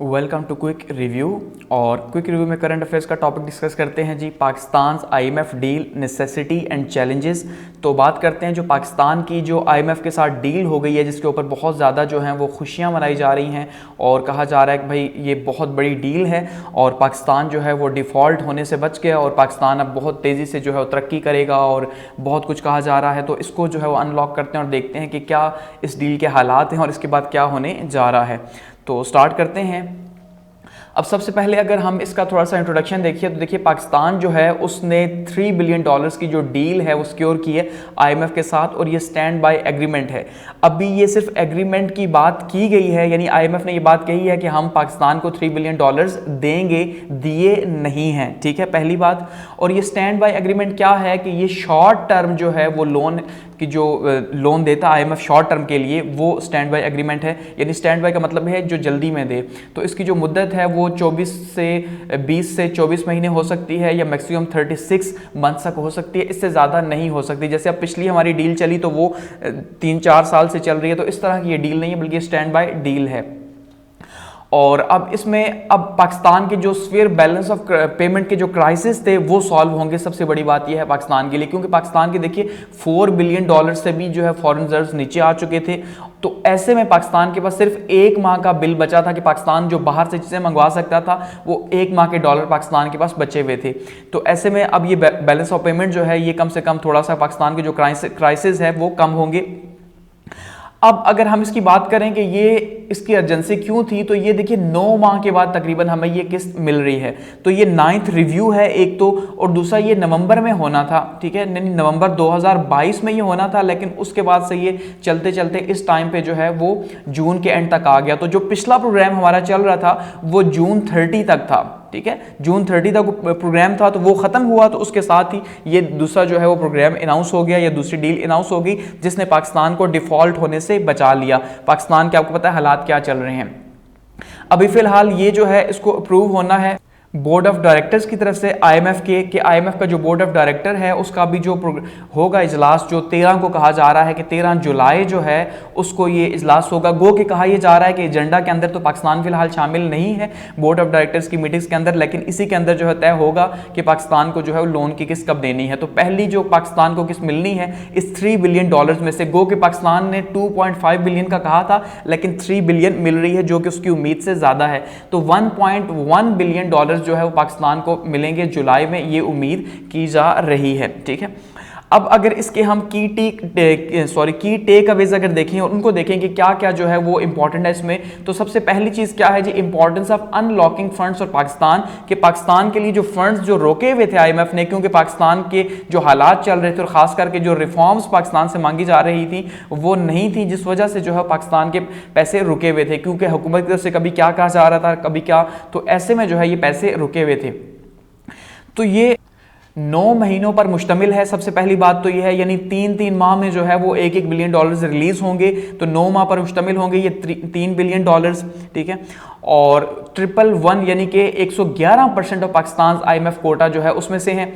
Welcome to quick review. और quick review में current affairs का टॉपिक डिस्कस करते हैं जी, Pakistan IMF deal necessity and challenges. तो बात करते हैं जो पाकिस्तान की जो आईएमएफ के साथ डील हो गई है, जिसके ऊपर बहुत ज़्यादा जो है वो खुशियां मनाई जा रही हैं और कहा जा रहा है कि भाई ये बहुत बड़ी डील है और पाकिस्तान जो है वो डिफ़ॉल्ट होने से बच गया और पाकिस्तान अब बहुत तेज़ी से जो है वो तरक्की करेगा और बहुत कुछ कहा जा रहा है। तो इसको जो है वो अनलॉक करते हैं और देखते हैं कि क्या इस डील के हालात हैं और इसके बाद क्या होने जा रहा है। तो स्टार्ट करते हैं। अब सबसे पहले अगर हम इसका थोड़ा सा इंट्रोडक्शन देखिए तो देखिए पाकिस्तान जो है उसने $3 बिलियन की जो डील है वो सिक्योर की है आईएमएफ के साथ और ये स्टैंड बाय एग्रीमेंट है। अभी ये सिर्फ एग्रीमेंट की बात की गई है, यानी आईएमएफ ने ये बात कही है कि हम पाकिस्तान को $3 बिलियन देंगे, दिए नहीं हैं, ठीक है, पहली बात। और ये स्टैंड बाय एग्रीमेंट क्या है कि ये शॉर्ट टर्म जो है वो लोन कि जो लोन देता आईएमएफ शॉर्ट टर्म के लिए वो स्टैंड बाय एग्रीमेंट है, यानी स्टैंड बाय का मतलब है जो जल्दी में दे। तो इसकी जो मुद्दत है वो 20 से 24 महीने हो सकती है या मैक्सिमम 36 मंथ तक हो सकती है, इससे ज़्यादा नहीं हो सकती। जैसे अब पिछली हमारी डील चली तो वो 3-4 साल से चल रही है, तो इस तरह की ये डील नहीं है बल्कि स्टैंड बाय डील है। और अब इसमें अब पाकिस्तान के जो स्फीयर बैलेंस ऑफ पेमेंट के जो क्राइसिस थे वो सॉल्व होंगे। सबसे बड़ी बात यह है पाकिस्तान के लिए, क्योंकि पाकिस्तान के देखिए $4 बिलियन से भी जो है फॉरेन रिजर्व्स नीचे आ चुके थे। तो ऐसे में पाकिस्तान के पास सिर्फ 1 माह का बिल बचा था कि पाकिस्तान जो बाहर से चीज़ें मंगवा सकता था वो 1 माह के डॉलर पाकिस्तान के पास बचे हुए थे। तो ऐसे में अब ये बैलेंस ऑफ पेमेंट जो है ये कम से कम थोड़ा सा पाकिस्तान के जो क्राइसिस है वो कम होंगे। अब अगर हम इसकी बात करें कि ये इसकी अर्जेंसी क्यों थी, तो ये देखिए 9 माह के बाद तकरीबन हमें ये किस्त मिल रही है। तो ये 9th रिव्यू है एक तो, और दूसरा ये नवंबर में होना था, ठीक है, नहीं नवंबर 2022 में ये होना था, लेकिन उसके बाद से ये चलते चलते इस टाइम पे जो है वो जून के एंड तक आ गया। तो जो पिछला प्रोग्राम हमारा चल रहा था वो जून 30 तक था, ठीक है, जून 30 तक प्रोग्राम था, तो वो खत्म हुआ। तो उसके साथ ही ये दूसरा जो है वो प्रोग्राम अनाउंस हो गया या दूसरी डील अनाउंस हो गई, जिसने पाकिस्तान को डिफॉल्ट होने से बचा लिया। पाकिस्तान के आपको पता है हालात क्या चल रहे हैं। अभी फिलहाल ये जो है इसको अप्रूव होना है बोर्ड ऑफ डायरेक्टर्स की तरफ से आईएमएफ के आईएमएफ का जो बोर्ड ऑफ डायरेक्टर है उसका भी जो होगा इजलास, जो 13 को कहा जा रहा है कि 13 जुलाई जो है उसको ये इजलास होगा। गो कि कहा यह जा रहा है कि एजेंडा के अंदर तो पाकिस्तान फिलहाल शामिल नहीं है बोर्ड ऑफ डायरेक्टर्स की मीटिंग्स के अंदर, लेकिन इसी के अंदर जो है तय होगा कि पाकिस्तान को जो है लोन की किस्त कब देनी है। तो पहली जो पाकिस्तान को किस्त मिलनी है इस $3 बिलियन में से, गो कि पाकिस्तान ने 2.5 बिलियन का कहा था लेकिन 3 बिलियन मिल रही है जो कि उसकी उम्मीद से ज़्यादा है। तो $1.1 बिलियन जो है वो पाकिस्तान को मिलेंगे जुलाई में, ये उम्मीद की जा रही है, ठीक है। अब अगर इसके हम की टेक अवेज अगर देखें और उनको देखें कि क्या क्या जो है वो इंपॉर्टेंट है इसमें, तो सबसे पहली चीज क्या है जी, इंपॉर्टेंस ऑफ अनलॉकिंग फंड्स और पाकिस्तान के लिए जो फंड्स जो रोके हुए थे आईएमएफ ने, क्योंकि पाकिस्तान के जो हालात चल रहे थे और खास करके जो रिफॉर्म्स पाकिस्तान से मांगी जा रही थी वो नहीं थी, जिस वजह से जो है पाकिस्तान के पैसे रुके हुए थे, क्योंकि हुकूमत की तरफ से कभी क्या कहा जा रहा था कभी क्या, तो ऐसे में जो है ये पैसे रुके हुए थे। तो ये 9 महीनों पर मुश्तमिल है। सबसे पहली बात तो यह है, यानी 3-3 माह में जो है वो $1-1 बिलियन रिलीज होंगे, तो 9 माह पर मुश्तमिल होंगे ये $3 बिलियन, ठीक है। और 111 यानी कि 111% ऑफ पाकिस्तान आईएमएफ कोटा जो है उसमें से है।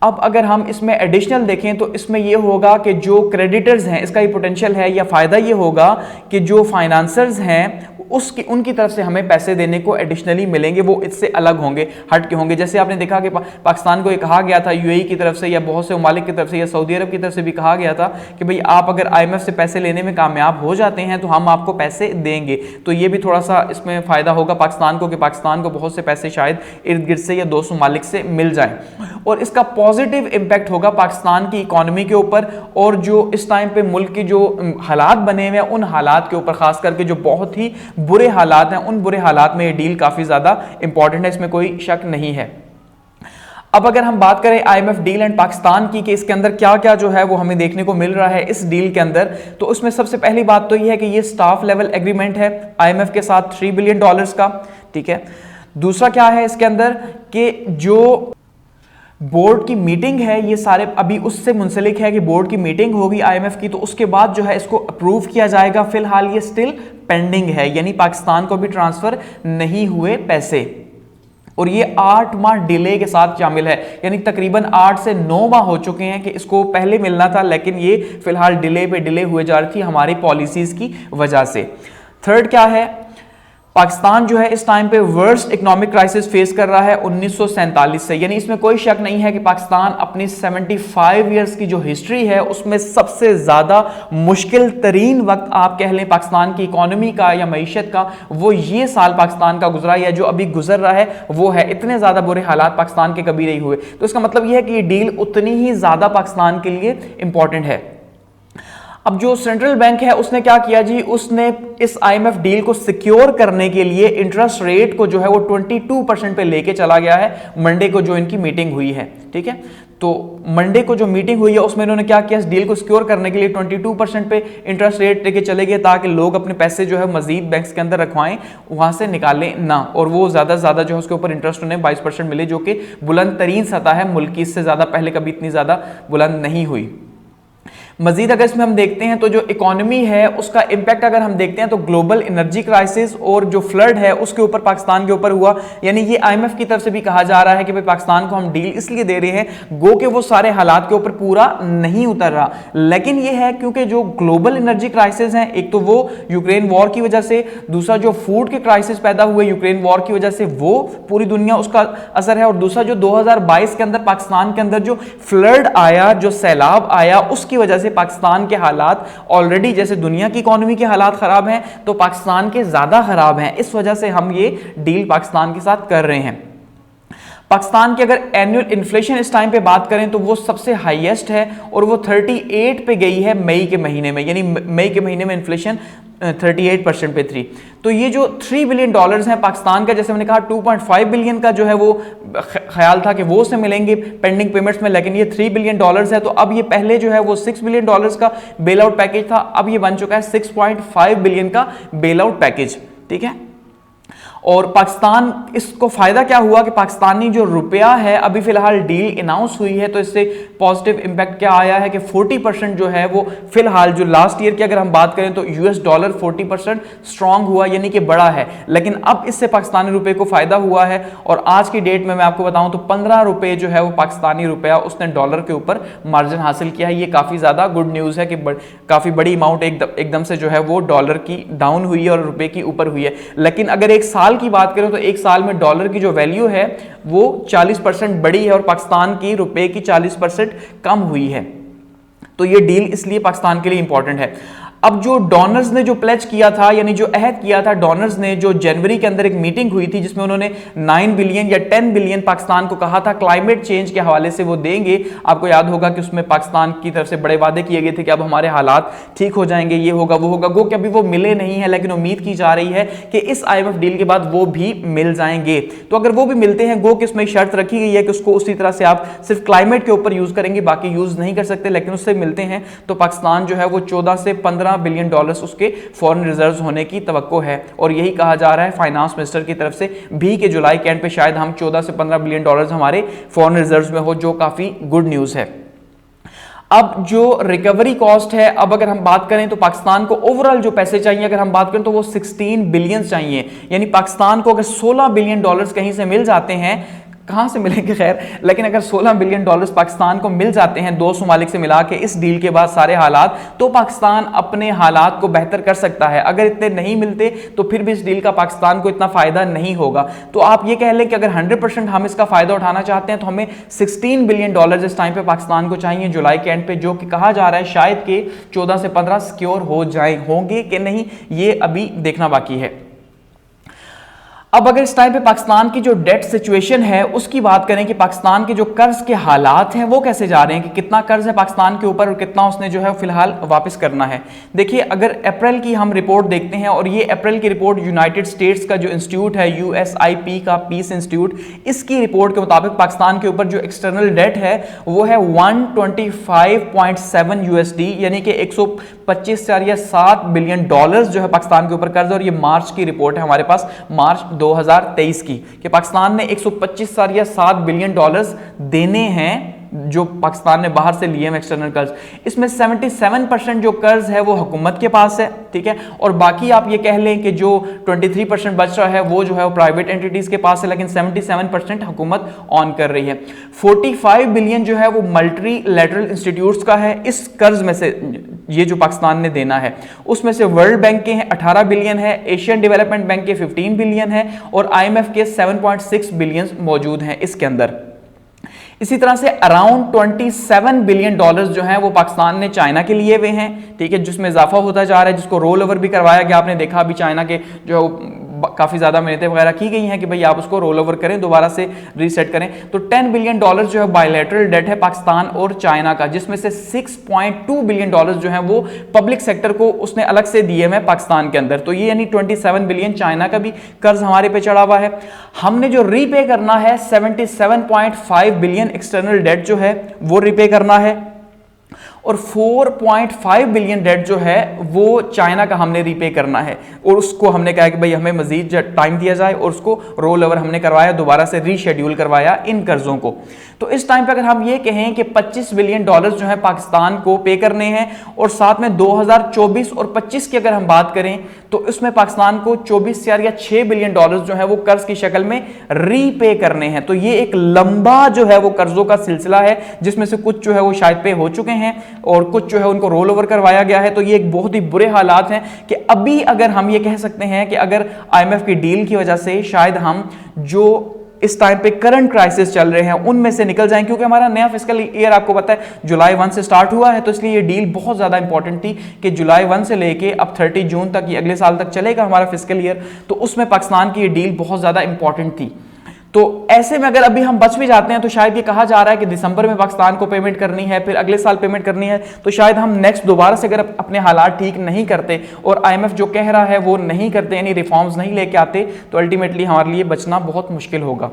अब अगर हम इसमें एडिशनल देखें तो इसमें यह होगा कि जो क्रेडिटर्स हैं इसका ये पोटेंशियल है या फायदा ये होगा कि जो फाइनेंसर्स हैं उनकी तरफ से हमें पैसे देने को एडिशनली मिलेंगे, वो इससे अलग होंगे, हट के होंगे। जैसे आपने देखा कि पाकिस्तान को ये कहा गया था यूएई की तरफ से या बहुत से ममालिक की तरफ से या सऊदी अरब की तरफ से भी कहा गया था कि भाई आप अगर आईएमएफ से पैसे लेने में कामयाब हो जाते हैं तो हम आपको पैसे देंगे। तो ये भी थोड़ा सा इसमें फ़ायदा होगा पाकिस्तान को कि पाकिस्तान को बहुत से पैसे शायद इर्द गिर्द से या 200 ममालिक से मिल जाए, और इसका पॉजिटिव इम्पैक्ट होगा पाकिस्तान की इकॉनमी के ऊपर और जो इस टाइम पे मुल्क की जो हालात बने हुए हैं उन हालात के ऊपर, खास करके जो बहुत ही बुरे हालात हैं उन बुरे हालात में ये डील काफी ज्यादा इंपॉर्टेंट है, इसमें कोई शक नहीं है। अब अगर हम बात करें आईएमएफ डील एंड पाकिस्तान की कि इसके अंदर क्या क्या जो है वो हमें देखने को मिल रहा है इस डील के अंदर, तो उसमें सबसे पहली बात तो यह है कि ये स्टाफ लेवल एग्रीमेंट है आईएमएफ के साथ $3 बिलियन का, ठीक है। दूसरा क्या है इसके अंदर कि जो बोर्ड की मीटिंग है, ये सारे अभी उससे मुंसलिक है कि बोर्ड की मीटिंग होगी आईएमएफ की, तो उसके बाद जो है इसको अप्रूव किया जाएगा। फिलहाल ये स्टिल पेंडिंग है, यानी पाकिस्तान को भी ट्रांसफर नहीं हुए पैसे, और ये 8 माह डिले के साथ शामिल है, यानी तकरीबन 8 से 9 माह हो चुके हैं कि इसको पहले मिलना था, लेकिन ये फिलहाल डिले पे डिले हुए जा रही थी हमारी पॉलिसीज की वजह से। थर्ड क्या है, पाकिस्तान जो है इस टाइम पे वर्स्ट इकोनॉमिक क्राइसिस फेस कर रहा है 1947 से, यानी इसमें कोई शक नहीं है कि पाकिस्तान अपनी 75 ईयर्स की जो हिस्ट्री है उसमें सबसे ज्यादा मुश्किल तरीन वक्त आप कह लें पाकिस्तान की इकोनॉमी का या मईशत का, वो ये साल पाकिस्तान का गुजरा या जो अभी गुजर रहा है वो है। इतने ज्यादा बुरे हालात पाकिस्तान के कभी नहीं हुए। तो इसका मतलब यह है कि ये डील उतनी ही ज्यादा पाकिस्तान के लिए इंपॉर्टेंट है। अब जो सेंट्रल बैंक है उसने क्या किया जी, उसने इस आईएमएफ डील को सिक्योर करने के लिए इंटरेस्ट रेट को जो है वो 22% पे लेके चला गया है मंडे को जो इनकी मीटिंग हुई है। ठीक है, तो मंडे को जो मीटिंग हुई है उसमें इन्होंने क्या किया, इस डील को सिक्योर करने के लिए 22% पे इंटरेस्ट रेट लेके चले गए ताकि लोग अपने पैसे जो है मजीद बैंक्स के अंदर रखवाएं, वहां से निकालें ना, और वो ज्यादा से ज्यादा जो है उसके ऊपर इंटरेस्ट उन्हें 22% मिले, जो कि बुलंद तरीन सतह है मुल्क की, इससे ज्यादा पहले कभी इतनी ज्यादा बुलंद नहीं हुई। मजीद अगर इसमें हम देखते हैं तो जो इकोनॉमी है उसका इंपैक्ट अगर हम देखते हैं तो ग्लोबल एनर्जी क्राइसिस और जो फ्लड है उसके ऊपर पाकिस्तान के ऊपर हुआ। यानी ये आईएमएफ की तरफ से भी कहा जा रहा है कि भाई पाकिस्तान को हम डील इसलिए दे रहे हैं गो के वो सारे हालात के ऊपर पूरा नहीं उतर रहा, लेकिन ये है क्योंकि जो ग्लोबल एनर्जी क्राइसिस है, एक तो वो यूक्रेन वॉर की वजह से, दूसरा जो फूड के क्राइसिस पैदा हुए यूक्रेन वॉर की वजह से वो पूरी दुनिया उसका असर है, और दूसरा जो 2022 के अंदर पाकिस्तान के अंदर जो फ्लड आया, जो सैलाब आया, उसकी वजह से पाकिस्तान के हालात ऑलरेडी जैसे दुनिया की इकोनॉमी के हालात खराब हैं तो पाकिस्तान के ज्यादा खराब हैं। इस वजह से हम ये डील पाकिस्तान के साथ कर रहे हैं। पाकिस्तान की अगर एनुअल इन्फ्लेशन इस टाइम पे बात करें तो वो सबसे हाईएस्ट है और वो 38 पे गई है मई के महीने में, यानी मई के महीने में इन्फ्लेशन 38% पे थी। तो ये जो $3 बिलियन हैं पाकिस्तान का, जैसे मैंने कहा 2.5 बिलियन का जो है वो ख्याल था कि वो से मिलेंगे पेंडिंग पेमेंट्स में, लेकिन ये $3 बिलियन है। तो अब ये पहले जो है वो $6 बिलियन का बेल आउट पैकेज था, अब ये बन चुका है 6.5 बिलियन का बेल आउट पैकेज। ठीक है, और पाकिस्तान इसको फायदा क्या हुआ कि पाकिस्तानी जो रुपया है, अभी फिलहाल डील अनाउंस हुई है तो इससे पॉजिटिव इंपैक्ट क्या आया है कि 40% जो है वो फिलहाल जो लास्ट ईयर की अगर हम बात करें तो यूएस डॉलर 40% स्ट्रांग हुआ, यानी कि बड़ा है। लेकिन अब इससे पाकिस्तानी रुपए को फायदा हुआ है और आज की डेट में मैं आपको बताऊं तो 15 रुपए जो है वो पाकिस्तानी रुपया उसने डॉलर के ऊपर मार्जिन हासिल किया है। ये काफी ज्यादा गुड न्यूज है कि काफी बड़ी अमाउंट एकदम से जो है वो डॉलर की डाउन हुई है और रुपए की ऊपर हुई है। लेकिन अगर एक साल की बात करें तो एक साल में डॉलर की जो वैल्यू है वो 40% बढ़ी है और पाकिस्तान की रुपए की 40% कम हुई है। तो ये डील इसलिए पाकिस्तान के लिए इंपॉर्टेंट है। अब जो डोनर्स ने जो प्लेज किया था, यानी जो अहद किया था डोनर्स ने, जो जनवरी के अंदर एक मीटिंग हुई थी जिसमें उन्होंने 9 बिलियन या 10 बिलियन पाकिस्तान को कहा था क्लाइमेट चेंज के हवाले से वो देंगे। आपको याद होगा कि उसमें पाकिस्तान की तरफ से बड़े वादे किए गए थे कि अब हमारे हालात ठीक हो जाएंगे, ये होगा वो होगा। गो कि अभी वो मिले नहीं है, लेकिन उम्मीद की जा रही है कि इस आईएमएफ डील के बाद वो भी मिल जाएंगे। तो अगर वो भी मिलते हैं, गो कि उसमें शर्त रखी गई है कि उसको उसी तरह से आप सिर्फ क्लाइमेट के ऊपर यूज करेंगे, बाकी यूज नहीं कर सकते, लेकिन उससे मिलते हैं तो पाकिस्तान जो है वो 14 से 15 बिलियन डॉलर उसके फॉरेन रिजर्व्स होने की तवक्को है। और यही कहा जा रहा है फाइनेंस मिनिस्टर की तरफ से भी कि जुलाई के एंड पे शायद हम 14 से 15 बिलियन डॉलर्स हमारे फॉरेन रिजर्व्स में हो, जो काफी गुड न्यूज है। अब जो रिकवरी कॉस्ट है, अब अगर हम बात करें तो पाकिस्तान को ओवरऑल जो पैसे चाहिए अगर हम बात करें तो वो 16 बिलियन चाहिए। यानी पाकिस्तान को अगर 16 बिलियन डॉलर्स कहीं से मिल जाते हैं, कहां से मिलेंगे खैर, लेकिन अगर 16 बिलियन डॉलर्स पाकिस्तान को मिल जाते हैं दो ममालिक से मिला के इस डील के बाद सारे हालात, तो पाकिस्तान अपने हालात को बेहतर कर सकता है। अगर इतने नहीं मिलते तो फिर भी इस डील का पाकिस्तान को इतना फायदा नहीं होगा। तो आप ये कह लें कि अगर 100% हम इसका फायदा उठाना चाहते हैं तो हमें 16 बिलियन डॉलर इस टाइम पे पाकिस्तान को चाहिए जुलाई के एंड पे, जो कि कहा जा रहा है शायद कि 14 से 15 सिक्योर हो जाए, होंगे कि नहीं ये अभी देखना बाकी है। अब अगर इस टाइम पे पाकिस्तान की जो डेट सिचुएशन है उसकी बात करें कि पाकिस्तान के जो कर्ज के हालात हैं वो कैसे जा रहे हैं, कि कितना कर्ज है पाकिस्तान के ऊपर और कितना उसने जो है फिलहाल वापस करना है। देखिए, अगर अप्रैल की हम रिपोर्ट देखते हैं, और ये अप्रैल की रिपोर्ट यूनाइटेड स्टेट्स का जो इंस्टीट्यूट है USIP का पीस इंस्टीट्यूट, इसकी रिपोर्ट के मुताबिक पाकिस्तान के ऊपर जो एक्सटर्नल डेट है वो है 125.7 USD, यानी कि 125.7 बिलियन डॉलर्स जो है पाकिस्तान के ऊपर कर्ज। और ये मार्च की रिपोर्ट है हमारे पास, मार्च 2023 की, कि पाकिस्तान ने 125.7 बिलियन डॉलर्स देने हैं जो पाकिस्तान ने बाहर से लिए हैं एक्सटर्नल कर्ज, इसमें 77% जो कर्ज है वो हुकूमत के पास है, ठीक है, और बाकी आप ये कह लें कि जो 23% बच रहा है वो जो है वो प्राइवेट एंटिटीज के पास है, लेकिन 77% हुकूमत ऑन कर रही है। 45 बिलियन जो है वो मल्टीलैटरल इंस्टीट्यूट्स का है, इस कर्ज में से ये जो पाकिस्तान ने देना है उसमें से वर्ल्ड बैंक के हैं 18 बिलियन है, एशियन डेवलपमेंट बैंक के 15 बिलियन है और IMF के 7.6 बिलियन मौजूद हैं इसके अंदर। इसी तरह से अराउंड 27 बिलियन डॉलर्स जो हैं वो पाकिस्तान ने चाइना के लिए हुए हैं, ठीक है, जिसमें इजाफा होता जा रहा है, जिसको रोल ओवर भी करवाया गया। आपने देखा अभी चाइना के जो काफ़ी ज़्यादा मिन्नतें वगैरह की गई हैं कि भाई आप उसको रोल ओवर करें, दोबारा से रीसेट करें। तो 10 बिलियन डॉलर्स जो है बायलैटरल डेट है पाकिस्तान और चाइना का, जिसमें से 6.2 बिलियन डॉलर्स जो है वो पब्लिक सेक्टर को उसने अलग से दिए हैं पाकिस्तान के अंदर। तो ये यानी 27 बिलियन चाइना का भी कर्ज हमारे पे चढ़ा हुआ है। हमने जो रीपे करना है 77.5 बिलियन एक्सटर्नल डेट जो है वो रीपे करना है और 4.5 बिलियन डेट जो है वो चाइना का हमने रीपे करना है और उसको हमने कहा कि भाई हमें मजीद टाइम दिया जाए और उसको रोल ओवर हमने करवाया, दोबारा से रीशेड्यूल करवाया इन कर्जों को। तो इस टाइम पे अगर हम ये कहें कि 25 बिलियन डॉलर्स जो है पाकिस्तान को पे करने हैं और साथ में 2024 और 25 की अगर हम बात करें तो इसमें पाकिस्तान को 24 या 6 बिलियन डॉलर्स जो है वो कर्ज की शक्ल में रीपे करने हैं। तो ये एक लंबा जो है वो कर्जों का सिलसिला है, जिसमें से कुछ जो है वो शायद पे हो चुके हैं और कुछ जो है उनको रोल ओवर करवाया गया है। तो ये एक बहुत ही बुरे हालात हैं कि अभी अगर हम ये कह सकते हैं कि अगर IMF की डील की वजह से शायद हम जो इस टाइम पे करंट क्राइसिस चल रहे हैं उनमें से निकल जाएं, क्योंकि हमारा नया फिस्कल ईयर आपको पता है जुलाई 1 से स्टार्ट हुआ है। तो इसलिए ये डील बहुत ज़्यादा इंपॉर्टेंट थी कि जुलाई 1 से लेके अब 30 जून तक, ये अगले साल तक चलेगा हमारा फिस्कल ईयर, तो उसमें पाकिस्तान की ये डील बहुत ज़्यादा इंपॉर्टेंट थी। तो ऐसे में अगर अभी हम बच भी जाते हैं तो शायद ये कहा जा रहा है कि दिसंबर में पाकिस्तान को पेमेंट करनी है, फिर अगले साल पेमेंट करनी है, तो शायद हम नेक्स्ट दोबारा से अगर अपने हालात ठीक नहीं करते और IMF जो कह रहा है वो नहीं करते, यानी रिफॉर्म्स नहीं लेके आते, तो अल्टीमेटली हमारे लिए बचना बहुत मुश्किल होगा।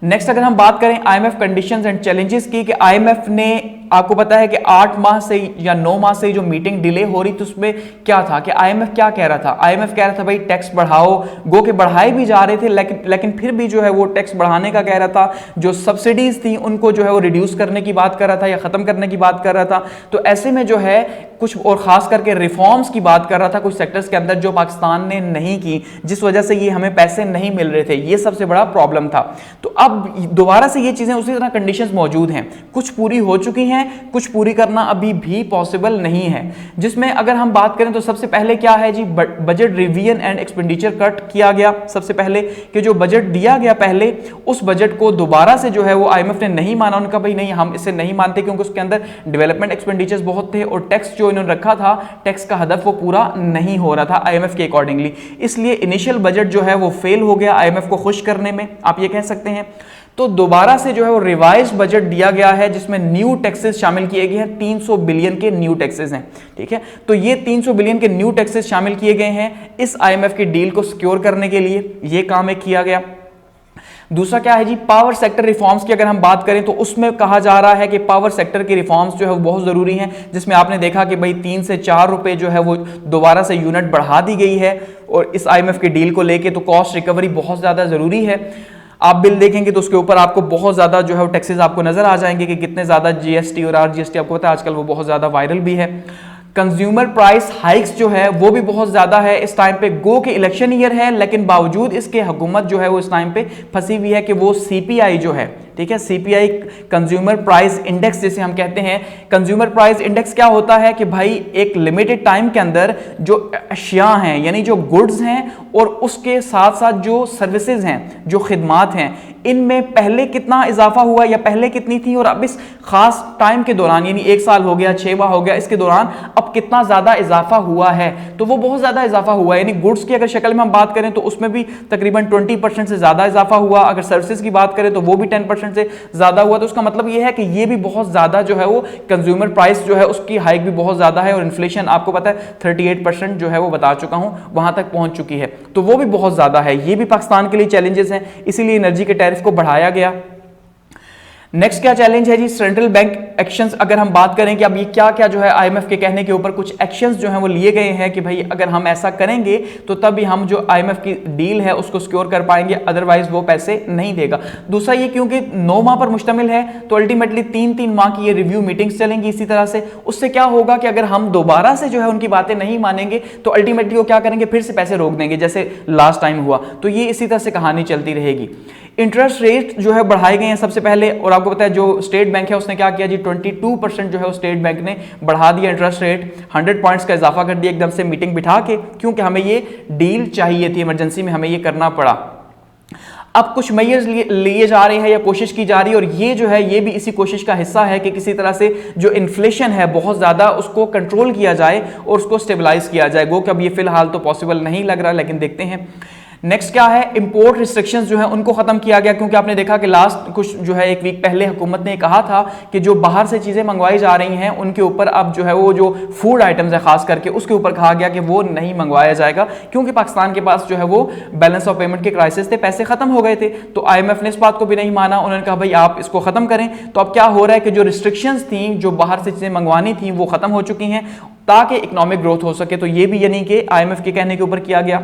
नेक्स्ट अगर हम बात करें IMF कंडीशंस एंड चैलेंजेस की, कि IMF ने आपको पता है कि 8 माह से या 9 माह से जो मीटिंग डिले हो रही थी उसमें क्या था कि IMF क्या कह रहा था, IMF कह रहा था भाई टैक्स बढ़ाओ, गो के बढ़ाए भी जा रहे थे, लेकिन फिर भी जो है वो टैक्स बढ़ाने का कह रहा था, जो सब्सिडीज थी उनको जो है वो रिड्यूस करने की बात कर रहा था या खत्म करने की बात कर रहा था। तो ऐसे में जो है कुछ और खास करके रिफॉर्म्स की बात कर रहा था कुछ सेक्टर्स के अंदर जो पाकिस्तान ने नहीं की, जिस वजह से ये हमें पैसे नहीं मिल रहे थे, ये सबसे बड़ा प्रॉब्लम था। तो अब दोबारा से ये चीजें उसी तरह कंडीशंस मौजूद हैं, कुछ पूरी हो चुकी हैं, कुछ पूरी करना अभी भी पॉसिबल नहीं है। जिसमें अगर हम बात करें तो सबसे पहले क्या है जी, budget revision and expenditure cut किया गया। सबसे पहले कि जो बजट दिया गया पहले, उस बजट को दोबारा से जो है वो IMF ने नहीं माना, उनका भाई नहीं हम इसे नहीं मानते क्योंकि उसके अंदर डेवलपमेंट एक्सपेंडिचर्स बहुत थे और टैक्स जो इन्होंने रखा था, टैक्स का हदफ वो पूरा नहीं हो रहा था IMF के अकॉर्डिंगली। इसलिए इनिशियल बजट जो है वो फेल हो गया IMF को खुश करने में, आप ये कह सकते हैं। तो दोबारा से जो है वो रिवाइज बजट दिया गया है जिसमें न्यू टैक्सेस शामिल किए गए हैं, 300 बिलियन के न्यू टैक्सेस हैं, ठीक है। तो ये 300 बिलियन के न्यू टैक्सेस शामिल किए गए हैं इस IMF की डील को सिक्योर करने के लिए, ये काम एक किया गया। दूसरा क्या है जी, पावर सेक्टर रिफॉर्म्स की अगर हम बात करें तो उसमें कहा जा रहा है कि पावर सेक्टर की रिफॉर्म्स जो है वो बहुत ज़रूरी हैं, जिसमें आपने देखा कि भाई 3 से 4 रुपए जो है वो दोबारा से यूनिट बढ़ा दी गई है और इस IMF की डील को लेके तो कॉस्ट रिकवरी बहुत ज़्यादा ज़रूरी है। आप बिल देखेंगे तो उसके ऊपर आपको बहुत ज़्यादा जो है वो टैक्सेस आपको नज़र आ जाएंगे कि कितने ज़्यादा GST और RGST, आपको पता है आजकल वो बहुत ज़्यादा वायरल भी है। कंज्यूमर प्राइस हाइक्स जो है वो भी बहुत ज़्यादा है इस टाइम पे, गो के इलेक्शन ईयर है लेकिन बावजूद इसके हुकूमत जो है वो इस टाइम पे फंसी हुई है कि वो CPI जो है, ठीक है, CPI कंज्यूमर प्राइस इंडेक्स जिसे हम कहते हैं। कंज्यूमर प्राइस इंडेक्स क्या होता है कि भाई एक लिमिटेड टाइम के अंदर जो अशिया हैं यानी जो गुड्स हैं और उसके साथ साथ जो सर्विसेज हैं, जो खिदमात हैं, इनमें पहले कितना इजाफा हुआ या पहले कितनी थी और अब इस खास टाइम के दौरान यानी 1 साल हो गया, 6 माह हो गया, इसके दौरान अब कितना ज्यादा इजाफा हुआ है। तो वो बहुत ज्यादा इजाफा हुआ है, यानी गुड्स की अगर शक्ल में हम बात करें तो उसमें भी तकरीबन 20% से ज्यादा इजाफा हुआ, अगर सर्विसेज की बात करें तो वो भी 10% से ज्यादा हुआ। तो उसका मतलब ये है कि ये भी बहुत ज्यादा जो है वो कंज्यूमर प्राइस जो है उसकी हाइक भी बहुत ज्यादा है और इन्फ्लेशन आपको पता है 38% जो है वो बता चुका हूं वहां तक पहुंच चुकी है, तो वो भी बहुत ज्यादा है। ये भी पाकिस्तान के लिए चैलेंजेस हैं, इसीलिए एनर्जी के टैरिफ को बढ़ाया गया। नेक्स्ट क्या चैलेंज है जी, सेंट्रल बैंक एक्शंस। अगर हम बात करें कि अब ये क्या क्या जो है आईएमएफ के कहने के ऊपर कुछ एक्शंस जो हैं वो लिए गए हैं कि भाई अगर हम ऐसा करेंगे तो तभी हम जो आईएमएफ की डील है उसको सिक्योर कर पाएंगे, अदरवाइज वो पैसे नहीं देगा। दूसरा ये क्योंकि 9 माह पर मुश्तमिल है तो अल्टीमेटली 3-3 माह की ये रिव्यू मीटिंग्स चलेंगी इसी तरह से। उससे क्या होगा कि अगर हम दोबारा से जो है उनकी बातें नहीं मानेंगे तो अल्टीमेटली वो क्या करेंगे, फिर से पैसे रोक देंगे जैसे लास्ट टाइम हुआ। तो ये इसी तरह से कहानी चलती रहेगी। इंटरेस्ट रेट जो है बढ़ाए गए हैं सबसे पहले, और आपको पता है जो स्टेट बैंक है उसने क्या किया जी, 22% जो है स्टेट बैंक ने बढ़ा दिया इंटरेस्ट रेट, 100 पॉइंट्स का इजाफा कर दिया एकदम से मीटिंग बिठा के, क्योंकि हमें ये डील चाहिए थी, इमरजेंसी में हमें ये करना पड़ा। अब कुछ मेजर्स लिए जा रहे हैं या कोशिश की जा रही है, और ये जो है ये भी इसी कोशिश का हिस्सा है कि किसी तरह से जो इन्फ्लेशन है बहुत ज़्यादा उसको कंट्रोल किया जाए और उसको स्टेबलाइज किया जाए। वो कि अब ये फिलहाल तो पॉसिबल नहीं लग रहा, लेकिन देखते हैं। नेक्स्ट क्या है, इंपोर्ट रिस्ट्रिक्शंस जो है उनको खत्म किया गया, क्योंकि आपने देखा कि लास्ट कुछ जो है एक वीक पहले हुकूमत ने कहा था कि जो बाहर से चीज़ें मंगवाई जा रही हैं उनके ऊपर अब जो है वो जो फूड आइटम्स है खास करके उसके ऊपर कहा गया कि वो नहीं मंगवाया जाएगा, क्योंकि पाकिस्तान के पास जो है वो बैलेंस ऑफ पेमेंट के क्राइसिस थे, पैसे खत्म हो गए थे। तो आईएमएफ ने इस बात को भी नहीं माना, उन्होंने कहा भाई आप इसको खत्म करें। तो अब क्या हो रहा है कि जो रिस्ट्रिक्शंस थी, जो बाहर से चीज़ें मंगवानी थी वो खत्म हो चुकी हैं ताकि इकोनॉमिक ग्रोथ हो सके। तो ये भी यानी कि आईएमएफ के कहने के ऊपर किया गया।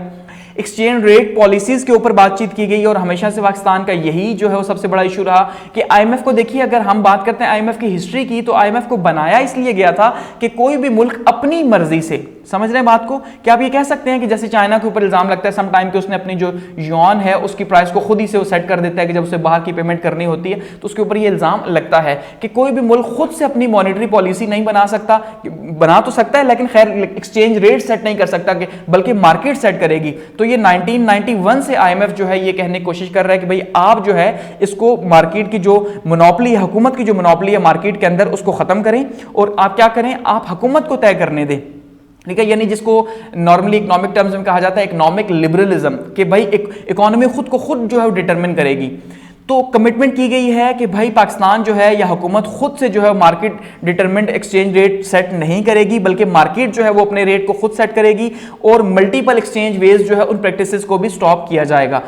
एक्सचेंज रेट पॉलिसीज के ऊपर बातचीत की गई, और हमेशा से पाकिस्तान का यही जो है वो सबसे बड़ा इशू रहा कि आईएमएफ को देखिए, अगर हम बात करते हैं आईएमएफ की हिस्ट्री की, तो आईएमएफ को बनाया इसलिए गया था कि कोई भी मुल्क अपनी मर्जी से, समझ रहे हैं बात को, क्या आप ये कह सकते हैं कि जैसे चाइना के ऊपर इल्जाम लगता है सम टाइम कि उसने अपनी जो युआन है उसकी प्राइस को खुद ही से वो सेट कर देता है कि जब उसे बाहर की पेमेंट करनी होती है तो उसके ऊपर ये इल्जाम लगता है कि कोई भी मुल्क खुद से अपनी मॉनेटरी पॉलिसी नहीं बना सकता। बना तो सकता है लेकिन खैर एक्सचेंज रेट सेट नहीं कर सकता, कि बल्कि मार्केट सेट करेगी। तो ये 1991 से आईएमएफ जो है ये कहने की कोशिश कर रहा है कि भाई आप जो है इसको मार्केट की जो मोनोपोली है, हुकूमत की जो मोनोपोली है मार्केट के अंदर, उसको खत्म करें और आप क्या करें, आप हुकूमत को तय करने दें। ठीक है, यानी जिसको नॉर्मली इकोनॉमिक टर्म्स में कहा जाता है इकोनॉमिक लिबरलिज्म, कि भाई इकोनॉमी खुद को खुद जो है वो डिटरमिन करेगी। तो कमिटमेंट की गई है कि भाई पाकिस्तान जो है या हुकूमत खुद से जो है market determined exchange rate set नहीं करेगी, बल्कि मार्केट जो है वो अपने रेट को खुद सेट करेगी, और मल्टीपल एक्सचेंज वेज जो है उन प्रैक्टिसेस को भी स्टॉप किया जाएगा।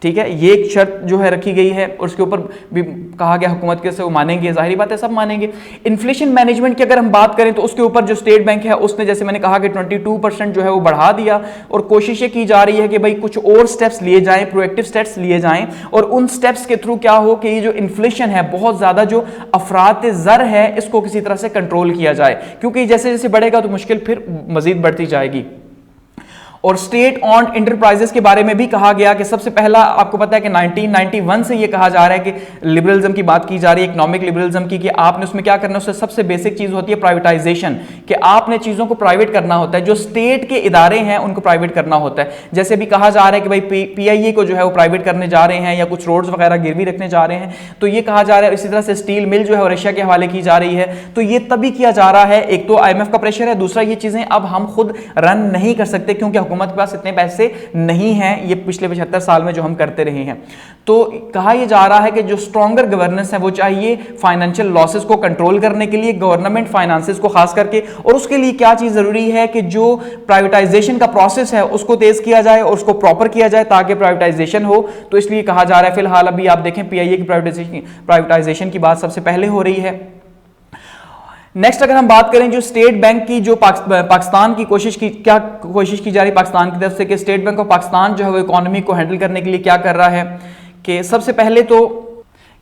ठीक है, ये एक शर्त जो है रखी गई है, और उसके ऊपर भी कहा गया हुकूमत के से वो मानेंगे, जाहिर बात है सब मानेंगे। इन्फ्लेशन मैनेजमेंट की अगर हम बात करें तो उसके ऊपर जो स्टेट बैंक है उसने, जैसे मैंने कहा कि 22% जो है वो बढ़ा दिया, और कोशिशें की जा रही है कि भाई कुछ और स्टेप्स लिए जाएं, प्रोएक्टिव स्टेप्स लिए जाएं, और उन स्टेप्स के थ्रू क्या हो कि ये जो इन्फ्लेशन है बहुत ज्यादा जो अफरात ज़र है इसको किसी तरह से कंट्रोल किया जाए, क्योंकि जैसे जैसे बढ़ेगा तो मुश्किल फिर मजीद बढ़ती जाएगी। और स्टेट ऑन्ड इंटरप्राइजेस के बारे में भी कहा गया कि सबसे पहला आपको पता है कि 1991 से ये कहा जा रहा है कि लिबरलिज्म की बात की जा रही है, इकोनॉमिक लिबरलिज्म की, कि आपने उसमें क्या करना है, उससे सबसे बेसिक चीज होती है प्राइवेटाइजेशन, कि आपने चीजों को प्राइवेट करना होता है, जो स्टेट के इदारे हैं उनको प्राइवेट करना होता है। जैसे भी कहा जा रहा है कि भाई पीआईए को जो है वो प्राइवेट करने जा रहे हैं, या कुछ रोड्स वगैरह गिरवी रखने जा रहे हैं, तो ये कहा जा रहा है। इसी तरह से स्टील मिल जो है रशिया के हवाले की जा रही है, तो ये तभी किया जा रहा है, एक तो आईएमएफ का प्रेशर है, दूसरा ये चीजें अब हम खुद रन नहीं कर सकते क्योंकि हुकूमत के पास इतने पैसे नहीं है, ये पिछले 75 साल में जो हम करते रहे हैं। तो कहा यह जा रहा है कि जो स्ट्रॉन्गर गवर्नेंस है वो चाहिए फाइनेंशियल लॉसेस को कंट्रोल करने के लिए, गवर्नमेंट फाइनेंसेस को खास करके, और उसके लिए क्या चीज जरूरी है कि जो प्राइवेटाइजेशन का प्रोसेस है उसको तेज किया जाए और उसको प्रॉपर किया जाए ताकि प्राइवेटाइजेशन हो। तो इसलिए कहा जा रहा है, फिलहाल अभी आप देखें पीआईए की प्राइवेटाइजेशन की बात सबसे पहले हो रही है। नेक्स्ट अगर हम बात करें जो स्टेट बैंक की जो पाकिस्तान की कोशिश की, क्या कोशिश की जा रही है पाकिस्तान की तरफ से, कि स्टेट बैंक ऑफ पाकिस्तान जो है वो इकोनॉमी को हैंडल करने के लिए क्या कर रहा है, कि सबसे पहले तो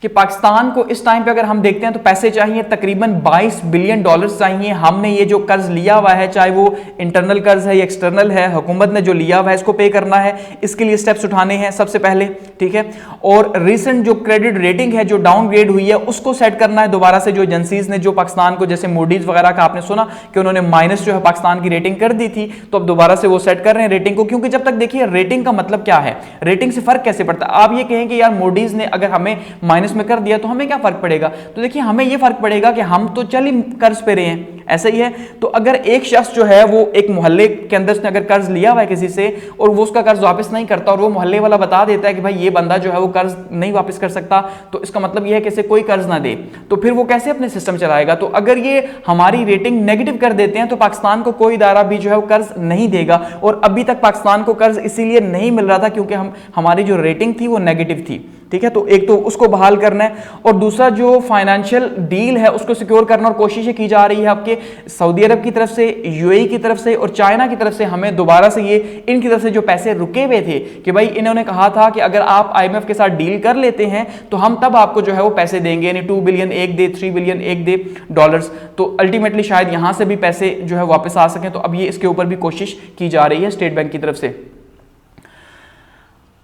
कि पाकिस्तान को इस टाइम पे अगर हम देखते हैं तो पैसे चाहिए, तकरीबन $22 बिलियन चाहिए। हमने ये जो कर्ज लिया हुआ है, चाहे वो इंटरनल कर्ज है या एक्सटर्नल है, हुकूमत ने जो लिया हुआ है इसको पे करना है, इसके लिए स्टेप्स उठाने हैं सबसे पहले। ठीक है, और रिसेंट जो क्रेडिट रेटिंग है जो डाउनग्रेड हुई है उसको सेट करना है दोबारा से। जो एजेंसीज ने जो पाकिस्तान को, जैसे मूडीज वगैरह का आपने सुना कि उन्होंने माइनस जो है पाकिस्तान की रेटिंग कर दी थी, तो अब दोबारा से वो सेट कर रहे हैं रेटिंग को, क्योंकि जब तक देखिए रेटिंग का मतलब क्या है, रेटिंग से फर्क कैसे पड़ता है। आप ये कहें कि यार मूडीज ने अगर हमें माइनस में कर दिया तो हमें क्या फर्क पड़ेगा, तो देखिए हमें ये फर्क पड़ेगा कि हम तो चल ही कर्ज पे रहे हैं, ऐसा ही है। तो अगर एक शख्स जो है वो एक मोहल्ले के अंदर उसने अगर कर्ज लिया हुआ है किसी से और वो उसका कर्ज वापस नहीं करता और वो मोहल्ले वाला बता देता है कि भाई ये बंदा जो है वो कर्ज नहीं वापस कर सकता, तो इसका मतलब ये है कि इसे कोई कर्ज ना दे, तो फिर वो कैसे अपने सिस्टम चलाएगा। तो अगर ये हमारी रेटिंग नेगेटिव कर देते हैं तो पाकिस्तान को कोई इदारा भी जो है वो कर्ज नहीं देगा। और अभी तक पाकिस्तान को कर्ज इसीलिए नहीं मिल रहा था क्योंकि हमारी जो रेटिंग थी वो नेगेटिव थी। ठीक है, तो एक तो उसको बहाल करना है और दूसरा जो फाइनेंशियल डील है उसको सिक्योर करना और कोशिशें की जा रही है आपके सऊदी अरब की तरफ से, यूएई की तरफ से और चाइना की तरफ से। हमें दोबारा से ये इनकी तरफ से जो पैसे रुके हुए थे कि भाई इन्होंने कहा था कि अगर आप आईएमएफ के साथ डील कर लेते हैं तो हम तब आपको जो है वो पैसे देंगे, यानी 2 बिलियन एक दे, 3 बिलियन एक दे डॉलर्स। तो अल्टीमेटली शायद यहां से भी पैसे जो है वापस आ सकें। तो अब ये इसके ऊपर भी कोशिश की जा रही है स्टेट बैंक की तरफ से।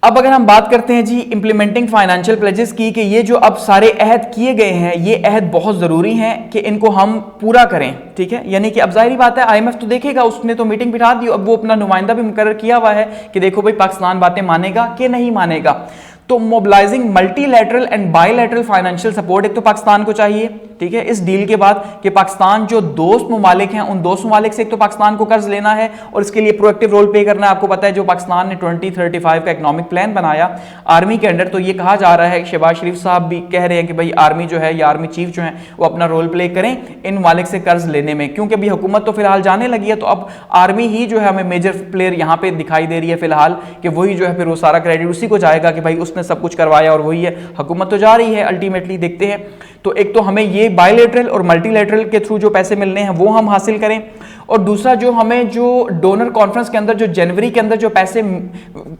अब अगर हम बात करते हैं जी इंप्लीमेंटिंग फाइनेंशियल प्लेजेस की, कि ये जो अब सारे अहद किए गए हैं ये अहद बहुत जरूरी हैं कि इनको हम पूरा करें। ठीक है, यानी कि अब जाहिर बात है आईएमएफ तो देखेगा, उसने तो मीटिंग बिठा दी, अब वो अपना नुमाइंदा भी मुकर्रर किया हुआ है कि देखो भाई पाकिस्तान बातें मानेगा कि नहीं मानेगा। तो mobilising multilateral and bilateral financial support एक तो पाकिस्तान को चाहिए। ठीक है, इस डील के बाद कि पाकिस्तान जो दोस्त ममालिक हैं उन दोस्त ममालिक से एक तो पाकिस्तान को कर्ज लेना है और इसके लिए प्रोएक्टिव रोल प्ले करना है। आपको पता है जो पाकिस्तान ने 2035 का इकोनॉमिक प्लान बनाया आर्मी के अंडर, तो ये कहा जा रहा है, शहबाज शरीफ साहब भी कह रहे हैं कि भाई आर्मी जो है या आर्मी चीफ जो है वो अपना रोल प्ले करें इन ममालिक से कर्ज लेने में, क्योंकि अभी हुकूमत तो फिलहाल जाने लगी है। तो अब आर्मी ही जो है हमें मेजर प्लेयर यहाँ पे दिखाई दे रही है फिलहाल, कि वही जो है फिर वो सारा क्रेडिट उसी को जाएगा कि भाई उसने सब कुछ करवाया और वही है, हुकूमत तो जा रही है अल्टीमेटली, देखते हैं। तो एक तो हमें ये बायलैटरल और मल्टीलैटरल के थ्रू जो पैसे मिलने हैं वो हम हासिल करें, और दूसरा जो हमें जो डोनर कॉन्फ्रेंस के अंदर जो जनवरी के अंदर जो पैसे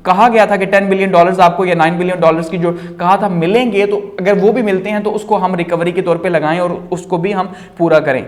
कहा गया था कि 10 बिलियन डॉलर्स आपको या 9 बिलियन डॉलर्स की जो कहा था मिलेंगे, तो अगर वो भी मिलते हैं तो उसको हम रिकवरी के तौर पे लगाएं और उसको भी हम पूरा करें।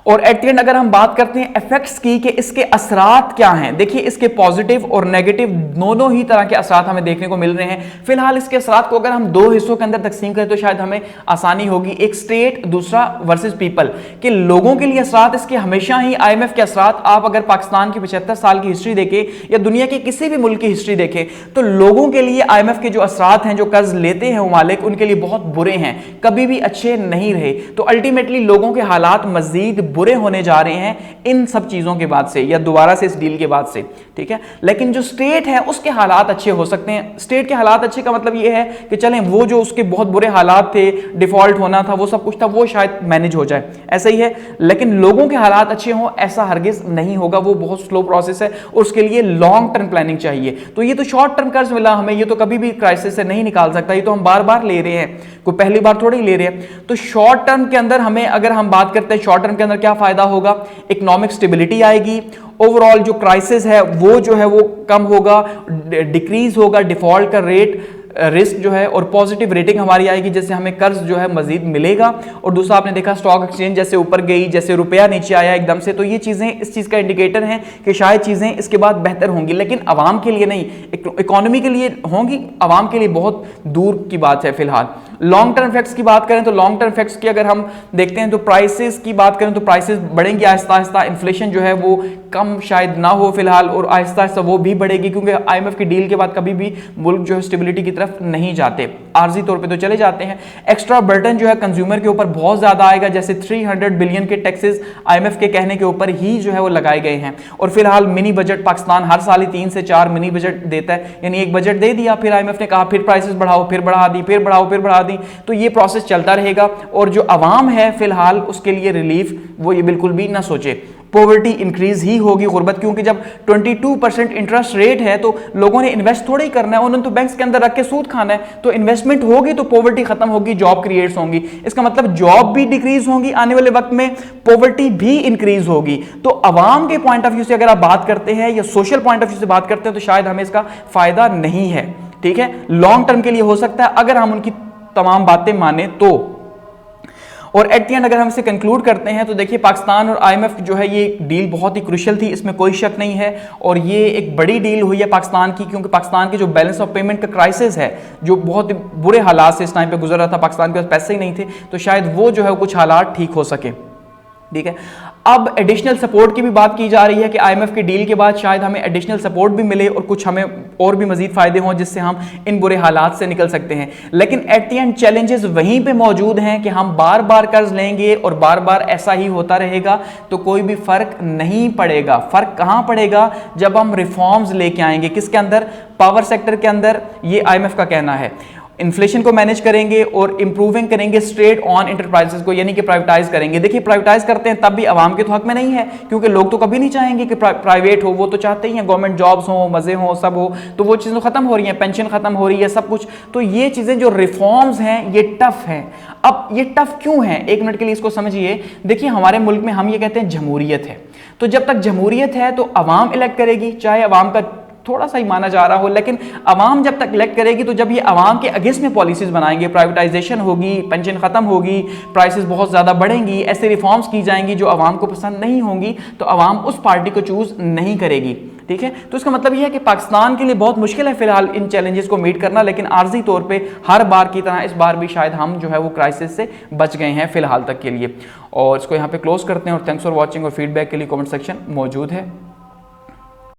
और एट द एंड अगर हम बात करते हैं इफेक्ट्स की कि इसके असरात क्या हैं, देखिए इसके पॉजिटिव और नेगेटिव दोनों ही तरह के असरात हमें देखने को मिल रहे हैं। फिलहाल इसके असरात को अगर हम दो हिस्सों के अंदर तकसीम करें तो शायद हमें आसानी होगी, एक स्टेट दूसरा वर्सेस पीपल, कि लोगों के लिए असरात इसके हमेशा ही आईएमएफ के असरात, आप अगर पाकिस्तान की 75 साल की हिस्ट्री देखें या दुनिया के किसी भी मुल्क की हिस्ट्री देखें तो लोगों के लिए आईएमएफ के जो असरात हैं, जो कर्ज लेते हैं ममालिक, उनके लिए बहुत बुरे हैं, कभी भी अच्छे नहीं रहे। तो अल्टीमेटली लोगों के हालात मजीद बुरे होने जा रहे हैं इन सब चीजों के बाद से या दोबारा से इस डील के बाद से। ठीक है, लेकिन जो स्टेट है उसके हालात अच्छे हो सकते हैं। स्टेट के हालात अच्छे का मतलब यह है कि चलें वो जो उसके बहुत बुरे हालात थे, डिफॉल्ट होना था, वो सब कुछ था, वो शायद मैनेज हो जाए, ऐसा ही है। लेकिन लोगों के हालात अच्छे हों ऐसा हरगिज नहीं होगा, वो बहुत स्लो प्रोसेस है और उसके लिए लॉन्ग टर्म प्लानिंग चाहिए। तो ये तो शॉर्ट टर्म कर्ज मिला हमें, ये तो कभी भी क्राइसिस से नहीं निकाल सकता, ये तो हम बार बार ले रहे हैं, कोई पहली बार थोड़ी ले रहे हैं। तो शॉर्ट टर्म के अंदर हमें अगर हम बात करते हैं शॉर्ट टर्म के अंदर क्या फायदा होगा, इकोनॉमिक स्टेबिलिटी आएगी, ओवरऑल जो क्राइसिस है वो जो है वो कम होगा, डिक्रीज होगा डिफॉल्ट का रेट, रिस्क जो है, और पॉजिटिव रेटिंग हमारी आएगी जिससे हमें कर्ज जो है मजीद मिलेगा। और दूसरा आपने देखा स्टॉक एक्सचेंज जैसे ऊपर गई, जैसे रुपया नीचे आया एकदम से, तो ये चीजें इस चीज का इंडिकेटर हैं कि शायद चीजें इसके बाद बेहतर होंगी, लेकिन आवाम के लिए नहीं, इकोनॉमी के लिए होंगी, आवाम के लिए बहुत दूर की बात है फिलहाल। लॉन्ग टर्म इफेक्ट्स की बात करें तो लॉन्ग टर्म इफेक्ट्स की अगर हम देखते हैं तो प्राइसेस की बात करें तो प्राइसेस बढ़ेंगी आहिस्ता आहिस्ता, इन्फ्लेशन जो है वो कम शायद ना हो फिलहाल, और आहिस्ता आहिस्ता वो भी बढ़ेगी, क्योंकि आईएमएफ की डील के बाद कभी भी मुल्क जो है स्टेबिलिटी की तरफ नहीं जाते, आर्जी तौर पे तो चले जाते हैं। एक्स्ट्रा बर्डन जो है कंज्यूमर के ऊपर बहुत ज्यादा आएगा, जैसे 300 बिलियन के टैक्सेस आईएमएफ के कहने के ऊपर ही जो है वो लगाए गए हैं। और फिलहाल मिनी बजट पाकिस्तान हर साल ही 3 से 4 मिनी बजट देता है, यानी एक बजट दे दिया, फिर आईएमएफ ने कहा फिर प्राइसेस बढ़ाओ, फिर बढ़ा दी, फिर बढ़ाओ, फिर बढ़ा दी, तो ये प्रोसेस चलता रहेगा। और जो आवाम है फिलहाल उसके लिए रिलीफ वो ये बिल्कुल भी ना सोचे, पॉवर्टी इंक्रीज ही होगी, गुर्बत, क्योंकि जब 22% इंटरेस्ट रेट है तो लोगों ने इन्वेस्ट थोड़ा ही करना है, उन्होंने तो बैंक्स के अंदर रख के सूद खाना है, तो इन्वेस्टमेंट होगी तो पॉवर्टी खत्म होगी, जॉब क्रिएट्स होंगी, इसका मतलब जॉब भी डिक्रीज होगी आने वाले वक्त में, पॉवर्टी भी इंक्रीज होगी। तो अवाम के पॉइंट ऑफ व्यू से अगर आप बात करते हैं या सोशल पॉइंट ऑफ व्यू से बात करते हैं तो शायद हमें इसका फायदा नहीं है। ठीक है, लॉन्ग टर्म के लिए हो सकता है अगर हम उनकी तमाम बातें माने तो। और एट द एंड अगर हम इसे कंक्लूड करते हैं तो देखिए पाकिस्तान और आईएमएफ जो है ये डील बहुत ही क्रुशियल थी, इसमें कोई शक नहीं है, और ये एक बड़ी डील हुई है पाकिस्तान की, क्योंकि पाकिस्तान की जो बैलेंस ऑफ पेमेंट का क्राइसिस है, जो बहुत बुरे हालात से इस टाइम पे गुजर रहा था, पाकिस्तान के पास पैसे ही नहीं थे, तो शायद वो जो है कुछ हालात ठीक हो सके। ठीक है, अब एडिशनल सपोर्ट की भी बात की जा रही है कि आईएमएफ की डील के बाद शायद हमें एडिशनल सपोर्ट भी मिले और कुछ हमें और भी मजीद फायदे हों जिससे हम इन बुरे हालात से निकल सकते हैं। लेकिन एट द एंड चैलेंजेस वहीं पे मौजूद हैं कि हम बार बार कर्ज लेंगे और बार बार ऐसा ही होता रहेगा तो कोई भी फर्क नहीं पड़ेगा। फर्क कहां पड़ेगा? जब हम रिफॉर्म्स लेके आएंगे। किसके अंदर? पावर सेक्टर के अंदर। ये आईएमएफ का कहना है। इन्फ्लेशन को मैनेज करेंगे और इंप्रूविंग करेंगे स्ट्रेट ऑन इंटरप्राइजेस को, यानी कि प्राइवेटाइज करेंगे। देखिए प्राइवेटाइज करते हैं तब भी आवाम के तो हक में नहीं है, क्योंकि लोग तो कभी नहीं चाहेंगे कि प्राइवेट हो, वो तो चाहते ही हैं गवर्नमेंट जॉब्स हो, मजे हो, सब हो। तो वो चीज़ें खत्म हो रही हैं, पेंशन खत्म हो रही है, सब कुछ। तो ये चीज़ें जो रिफॉर्म्स हैं ये टफ हैं। अब ये टफ क्यों है, एक मिनट के लिए इसको समझिए। देखिए हमारे मुल्क में हम ये कहते हैं जमहूरियत है, तो जब तक जमहूरियत है तो अवाम इलेक्ट करेगी, चाहे अवाम का थोड़ा सा ही माना जा रहा हो, लेकिन अवाम जब तक इलेक्ट करेगी तो जब ये अवाम के अगेंस्ट में पॉलिसीज बनाएंगे, प्राइवेटाइजेशन होगी, पेंशन खत्म होगी, प्राइसेस बहुत ज़्यादा बढ़ेंगी, ऐसे रिफॉर्म्स की जाएंगी जो अवाम को पसंद नहीं होंगी, तो अवाम उस पार्टी को चूज नहीं करेगी। ठीक है, तो इसका मतलब यह है कि पाकिस्तान के लिए बहुत मुश्किल है फिलहाल इन चैलेंजेस को मीट करना, लेकिन आर्जी तौर पे हर बार की तरह इस बार भी शायद हम जो है वो क्राइसिस से बच गए हैं फिलहाल तक के लिए। और इसको यहाँ पे क्लोज करते हैं और थैंक्स फॉर वॉचिंग। और फीडबैक के लिए कमेंट सेक्शन मौजूद है।